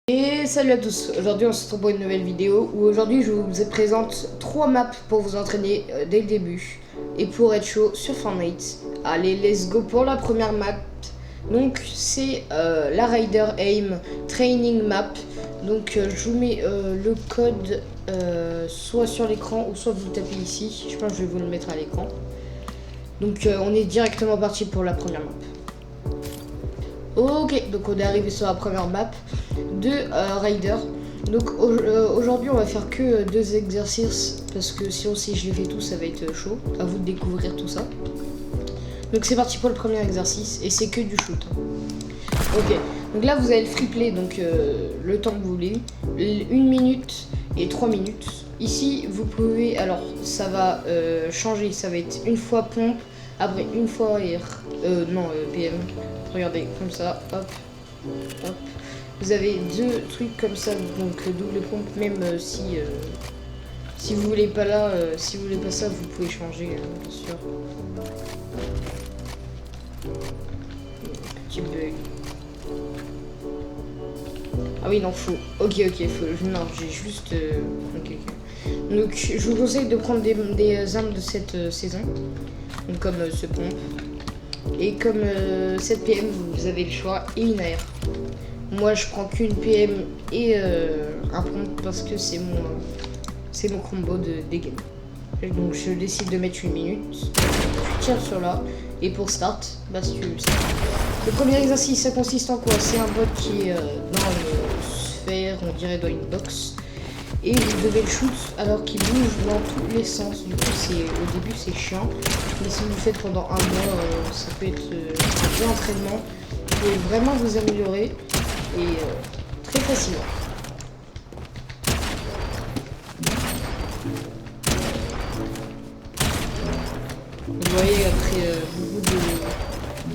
Et salut à tous, aujourd'hui on se retrouve pour une nouvelle vidéo où aujourd'hui je vous présente 3 maps pour vous entraîner dès le début et pour être chaud sur Fortnite. Allez, let's go pour la première map. Donc c'est la Rider Aim Training Map. Donc je vous mets le code soit sur l'écran ou soit vous le tapez ici. Je pense que je vais vous le mettre à l'écran. Donc on est directement parti pour la première map. Ok, donc on est arrivé sur la première map de Rider. Donc aujourd'hui on va faire que 2 exercices parce que si je les fais tous ça va être chaud. À vous de découvrir tout ça. Donc c'est parti pour le premier exercice et c'est que du shoot. Ok, donc là vous avez le free play, donc le temps que vous voulez, 1 minute et 3 minutes. Ici vous pouvez, alors ça va changer, ça va être une fois pompe, après une fois PM. Regardez, comme ça, hop, hop. Vous avez 2 trucs comme ça, donc double pompe, même si vous voulez pas là, si vous voulez pas ça, vous pouvez changer, bien sûr. Petit bug. Ah oui, non, faut. Ok, faut. Non, j'ai juste. Ok. Donc, je vous conseille de prendre des armes de cette saison, donc comme ce pompe. Et comme cette PM, vous avez le choix et une AR. Moi, je prends qu'une PM et un pompe parce que c'est mon combo des games. Et donc, je décide de mettre 1 minute. Je tire sur là. Et pour start, bah si tu veux start. Le premier exercice, ça consiste en quoi? C'est un bot qui est dans une sphère, on dirait dans une box. Et vous devez le shoot alors qu'il bouge dans tous les sens. Du coup, au début, c'est chiant. Mais si vous le faites pendant un mois, ça peut être un bon entraînement. Vous pouvez vraiment vous améliorer et très facilement. Vous voyez, après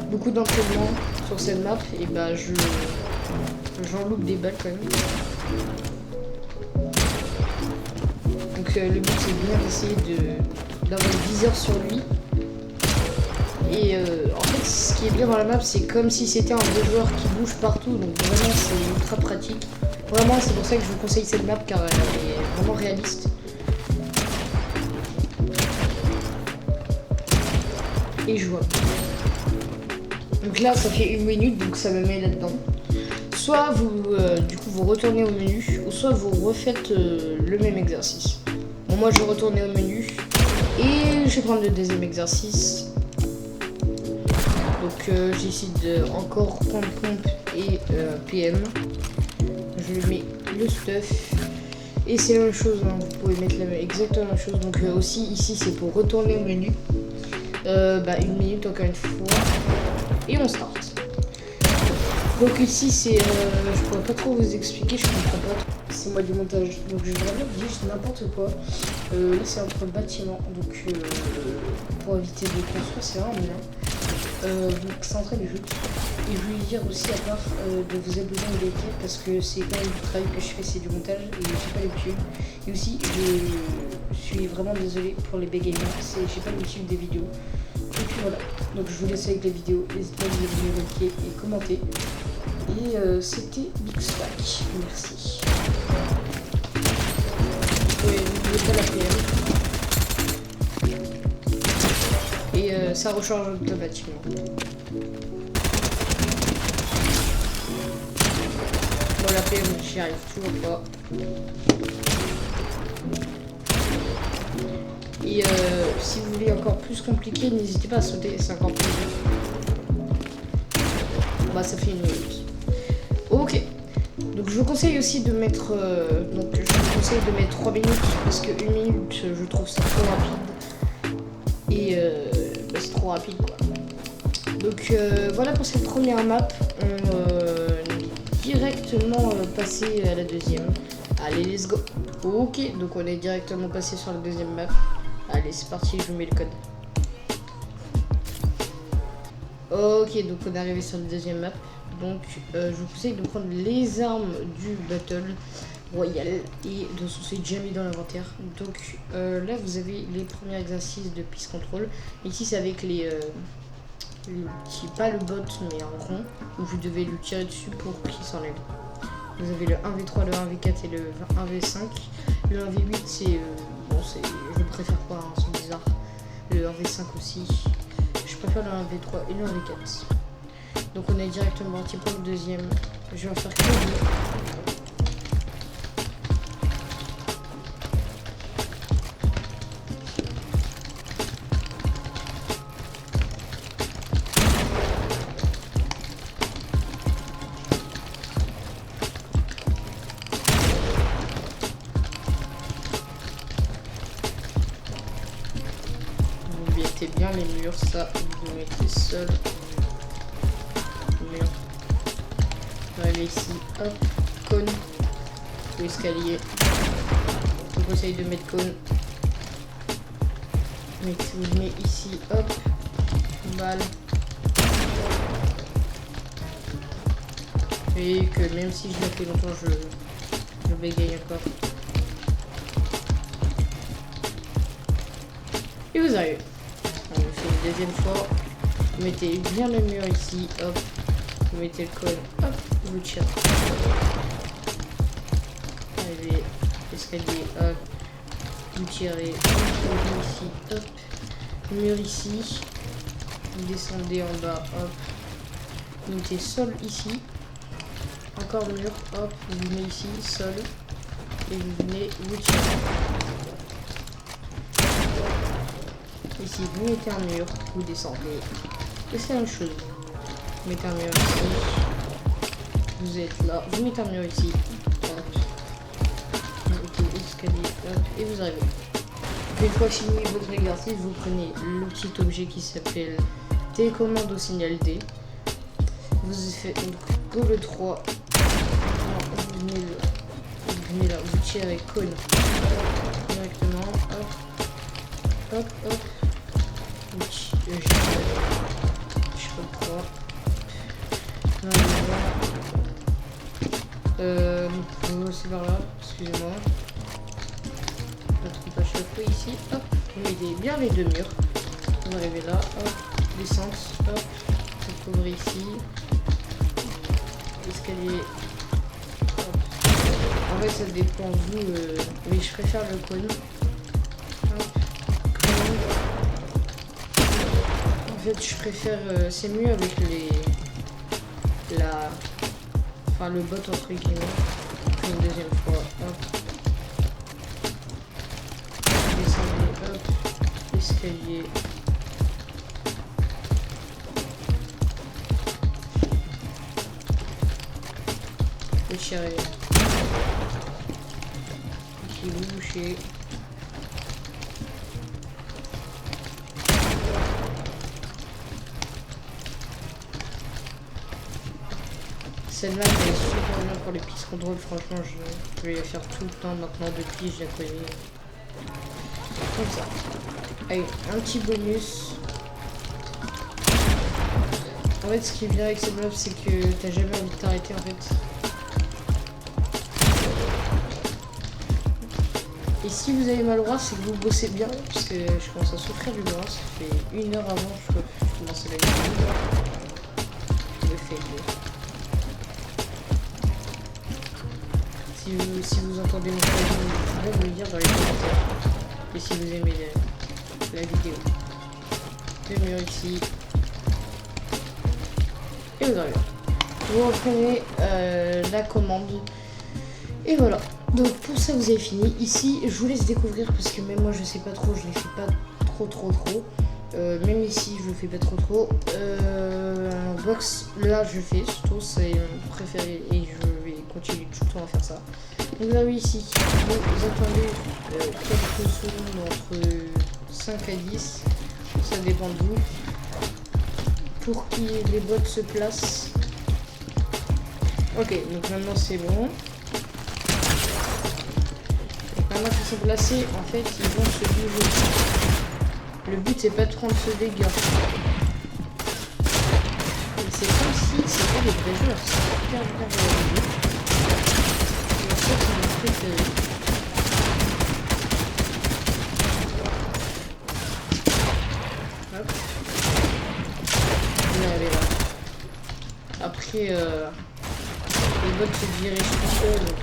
beaucoup d'entraînement sur cette map, et bah j'en loupe des balles quand même. Donc le but c'est bien d'essayer d'avoir le viseur sur lui. Et en fait ce qui est bien dans la map c'est comme si c'était un jeu joueur qui bouge partout, donc vraiment c'est ultra pratique. Vraiment c'est pour ça que je vous conseille cette map car elle est vraiment réaliste. Et jouable. Donc là ça fait 1 minute donc ça me met là-dedans. Soit vous retournez au menu ou soit vous refaites le même exercice. Bon, moi je vais retourner au menu et je vais prendre le deuxième exercice. Donc j'essaie de encore prendre pompe et PM. Je lui mets le stuff et c'est la même chose, hein. Vous pouvez mettre exactement la même chose. Donc aussi ici c'est pour retourner au menu. 1 minute encore une fois et on start. Donc ici c'est je pourrais pas trop vous expliquer, je comprends pas trop. C'est moi du montage, donc je voudrais bien vous dire n'importe quoi. Là c'est entre bâtiments, donc pour éviter de construire c'est vraiment bien. Donc c'est en train de jouer. Et je voulais dire aussi à part de vous abonner au like parce que c'est quand même du travail que je fais, c'est du montage et j'ai pas l'habitude. Et aussi je suis vraiment désolée pour les bégaiements, j'ai pas l'habitude des vidéos. Et puis voilà, donc je vous laisse avec la vidéo, n'hésitez pas à vous abonner, liker et commenter. Et c'était Big Stack, merci. Oui, n'oubliez pas la PM. Et ça recharge automatiquement. Bon, la PM, j'y arrive toujours pas. Et si vous voulez encore plus compliqué, n'hésitez pas à sauter, c'est encore plus dur. Bah ça fait 1 minute. Ok. Donc je vous conseille aussi de mettre je vous conseille de mettre 3 minutes parce que 1 minute je trouve ça trop rapide. Et c'est trop rapide quoi. Donc voilà pour cette première map. On est directement passé à la deuxième. Allez, let's go. Ok, donc on est directement passé sur la deuxième map. Allez, c'est parti, je vous mets le code. Ok, donc on est arrivé sur la deuxième map. Donc je vous conseille de prendre les armes du Battle Royale et de sont déjà mis dans l'inventaire. Donc là vous avez les premiers exercices de Peace Control. Ici c'est avec pas le bot mais un rond où vous devez lui tirer dessus pour qu'il s'enlève. Vous avez le 1v3, le 1v4 et le 1v5. Le 1v8 c'est bon, je préfère pas, hein, c'est bizarre. Le 1v5 aussi. Je préfère le 1v3 et le 1v4. Donc on est directement parti pour le deuxième. Je vais en faire que deux. Bien les murs, ça vous mettez seul mur. On va aller ici, hop, cône ou escalier. Je vous conseille de mettre cône. Mais vous mettez ici, hop, balle. Et que même si je l'ai fait longtemps, je bégaye encore. Et vous arrivez. On le fait une deuxième fois. Vous mettez bien le mur ici, hop. Vous mettez le cône, hop, vous tirez. Arrivez, escalier, hop. Vous tirez, hop, ici, hop. Mur ici. Vous descendez en bas, hop. Vous mettez sol ici. Encore mur, hop. Vous venez ici, sol. Et vous venez, vous tirez. Ici, vous mettez un mur, vous descendez. Et c'est la même chose. Vous mettez un mur ici. Vous êtes là. Vous mettez un mur ici. Hop. Vous mettez l'escalier. Hop. Et vous arrivez. Une fois fini votre exercice, vous prenez le petit objet qui s'appelle télécommande au signal D. Vous faites go le 3. Vous venez là. Vous tirez cône. Directement. Hop. Hop, hop. Je reprends. C'est par là, excusez-moi. Je ne trouve pas chaque ici. Hop, vous mettez bien les deux murs. Vous arrivez là, hop, descente, hop, vous couvrez ici. Escalier. Hop. En fait, ça dépend de vous, mais je préfère le cône. En fait, je préfère, c'est mieux avec le bot entre guillemets. Une deuxième fois, hop. Descendez, hop. Escalier. Le tirer. Ici, vous bouchez. Celle-là, elle est super bien pour les pistes contrôle. Franchement, je vais la faire tout le temps maintenant depuis, je la connais. Comme ça. Allez, un petit bonus. En fait, ce qui est bien avec cette map, c'est que t'as jamais envie de t'arrêter en fait. Et si vous avez mal au bras, c'est que vous bossez bien, parce que je commence à souffrir du bras. Ça fait 1 heure avant, je commençais la vidéo. Je le fais. Si vous entendez mon clavier, vous pouvez me le dire dans les commentaires. Et si vous aimez la vidéo. Le mur ici. Et vous arrivez. Vous reprenez la commande. Et voilà. Donc pour ça vous avez fini. Ici je vous laisse découvrir parce que même moi je sais pas trop. Je les fais pas trop. Même ici je le fais pas trop. Box là je fais surtout, c'est mon préféré et je vais continuer tout le temps à faire ça. Donc là oui ici vous attendez quelques secondes entre 5 à 10, ça dépend de vous, pour que les bots se placent. Ok, donc maintenant c'est bon. Donc maintenant qu'ils sont placés, en fait ils vont se bouger. Le but c'est pas de prendre ce dégât. C'est comme si c'était des vrais joueurs, c'est hyper bien. Et ça c'est mon préféré. Hop. On est allé là. Après, les bot se dirige tout seul, donc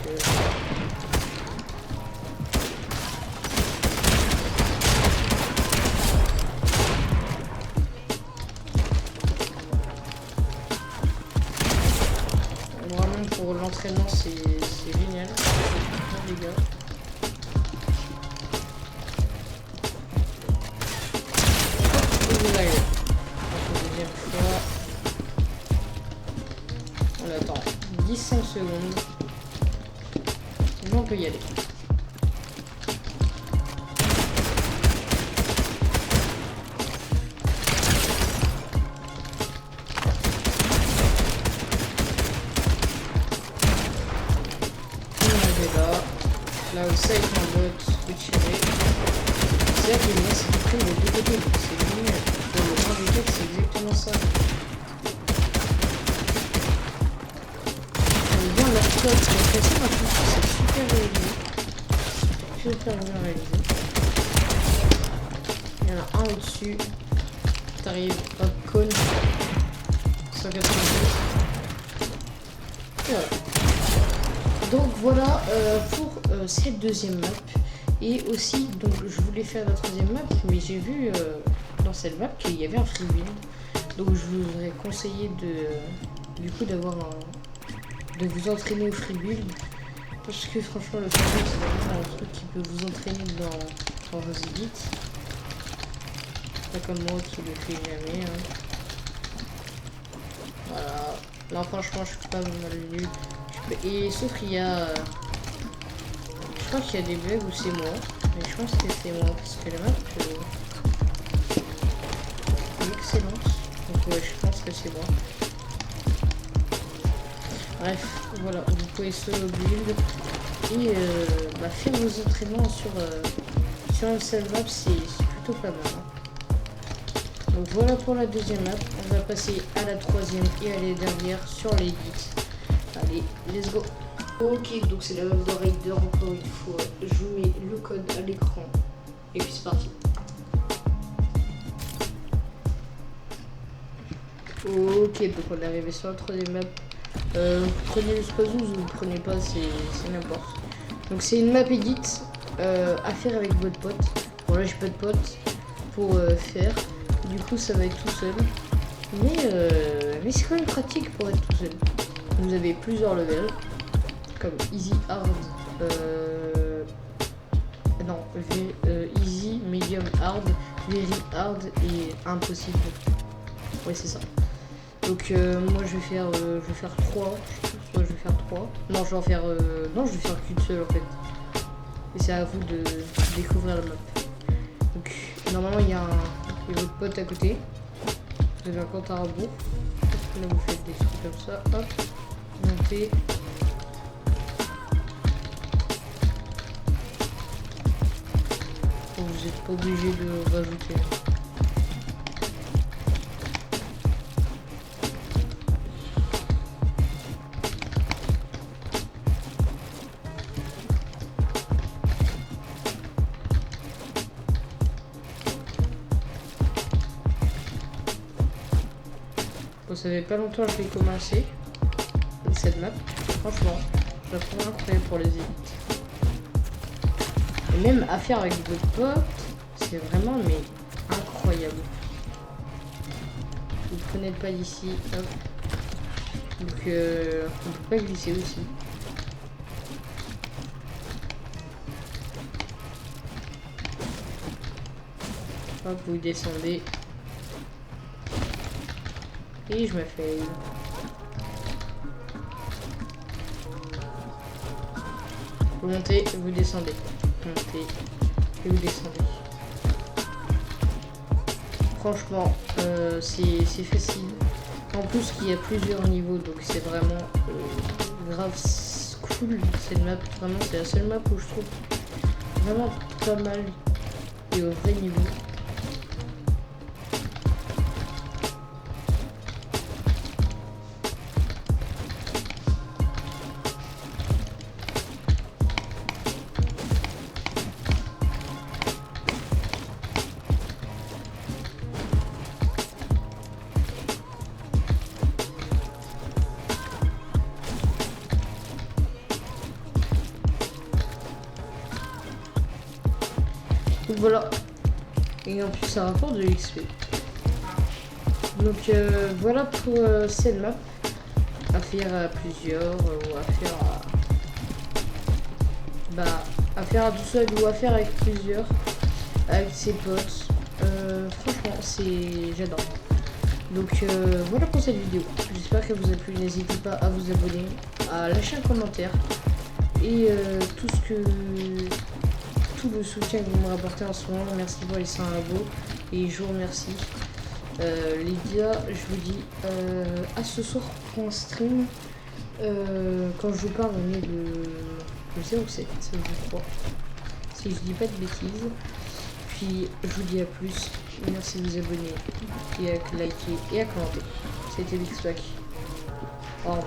vraiment pour l'entraînement c'est génial. Les gars. Deuxième fois. On attend 10-5 secondes. Et on peut y aller. Là aussi avec mon bot peut tirer. C'est vrai que les mecs c'est pris de deux côtés, donc c'est génial. Pour le 1 du 4 c'est exactement ça. On voit leur code, c'est facile à faire, c'est super réalisé. Super bien réalisé. Il y en a un au-dessus. T'arrives, hop, cône. 192. Et voilà. Donc voilà pour cette deuxième map. Et aussi, donc je voulais faire la troisième map, mais j'ai vu dans cette map qu'il y avait un free build. Donc je vous aurais conseillé du coup d'avoir de vous entraîner au free build. Parce que franchement le free build c'est vraiment un truc qui peut vous entraîner dans vos edits. Pas comme moi qui le fais jamais. Hein. Voilà. Là franchement je suis pas mal nul. Et sauf qu'il y a... je crois qu'il y a des bugs où c'est moi. Mais je pense que c'est moi parce que la map est excellente. Donc ouais, je pense que c'est moi. Bref, voilà, vous pouvez solo build et faire vos entraînements sur une seule map, c'est plutôt pas mal. Hein. Donc voilà pour la deuxième map. On va passer à la troisième et à la dernière sur les edits. Allez, let's go. Ok, donc c'est la map de Raider encore une fois. Je vous mets le code à l'écran. Et puis c'est parti. Ok, donc on est arrivé sur la troisième map. Prenez le Spazouz ou vous prenez pas, c'est n'importe. Donc c'est une map edit à faire avec votre pote. Bon là j'ai pas de pote pour faire. Du coup ça va être tout seul. Mais c'est quand même pratique pour être tout seul. Vous avez plusieurs levels, comme easy, hard, easy, medium, hard, very hard et impossible. Ouais c'est ça. Donc moi je vais faire 3. Soit je vais faire 3. Non je vais en faire non je vais faire qu'une seule en fait. Et c'est à vous de découvrir la map. Donc normalement il y a votre pote à côté. Vous avez un compte à rebours. Là vous faites des trucs comme ça. Hop. Montez. Vous n'êtes pas obligé de rajouter. Bon, ça fait pas longtemps que je vais commencer cette map. Franchement, je la trouve incroyable pour les élites. Et même à faire avec votre pote, c'est vraiment mais incroyable. Vous prenez le pas d'ici, hop. Donc on peut pas glisser aussi. Hop, vous descendez. Et je me fais. Vous montez, vous descendez. Montez et vous descendez. Franchement, c'est facile. En plus qu'il y a plusieurs niveaux, donc c'est vraiment grave cool cette map. Vraiment, c'est la seule map où je trouve vraiment pas mal et au vrai niveau. voilà. Et en plus ça rapporte de l'XP. Donc voilà pour cette map. À faire à plusieurs ou à faire à faire à tout seul ou à faire avec plusieurs, avec ses potes. Franchement, j'adore. Donc voilà pour cette vidéo. J'espère qu'elle vous a plu. N'hésitez pas à vous abonner, à lâcher un commentaire et tout le soutien que vous me rapportez en ce moment. Merci pour les 100 abos et je vous remercie. Les gars, je vous dis à ce soir pour un stream. Quand je vous parle, on est le 07, je crois. Si je dis pas de bêtises. Puis je vous dis à plus. Merci de vous abonner et à liker et à commenter. C'était Big Stack. Au revoir.